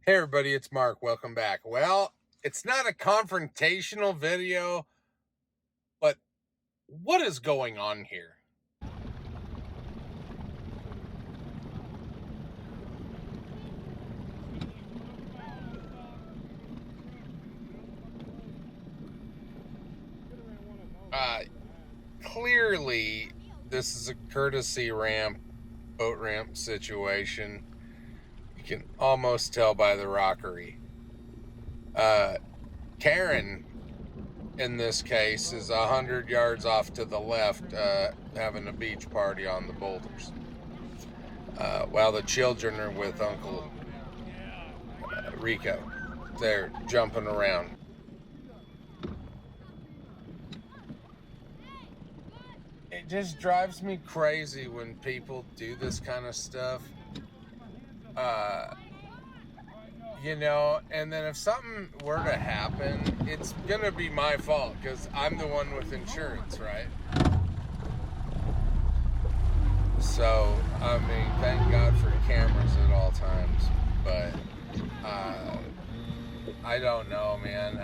Hey everybody, it's Mark. Welcome back. Well, it's not a confrontational video, but what is going on here? Uh Clearly this is a courtesy boat ramp situation. You can almost tell by the rockery. Karen in this case is 100 yards off to the left, having a beach party on the boulders, while the children are with Uncle Rico. They're jumping around. It just drives me crazy when people do this kind of stuff. And then if something were to happen, it's gonna be my fault because I'm the one with insurance, right? So, I mean, thank God for cameras at all times. But I don't know, man.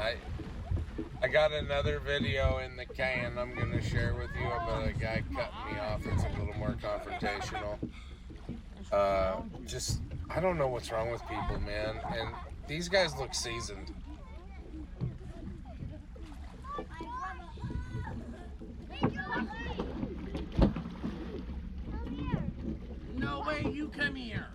I got another video in the can I'm gonna share with you about a guy cutting me off. It's a little more confrontational. I don't know what's wrong with people, man. And these guys look seasoned. No way, you come here.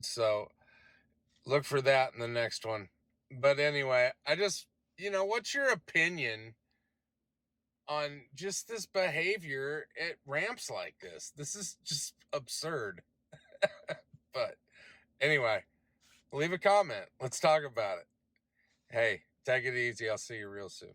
So look for that in the next one. But anyway, what's your opinion on just this behavior at ramps like this? This is just absurd. But anyway, leave a comment. Let's talk about it. Hey, take it easy. I'll see you real soon.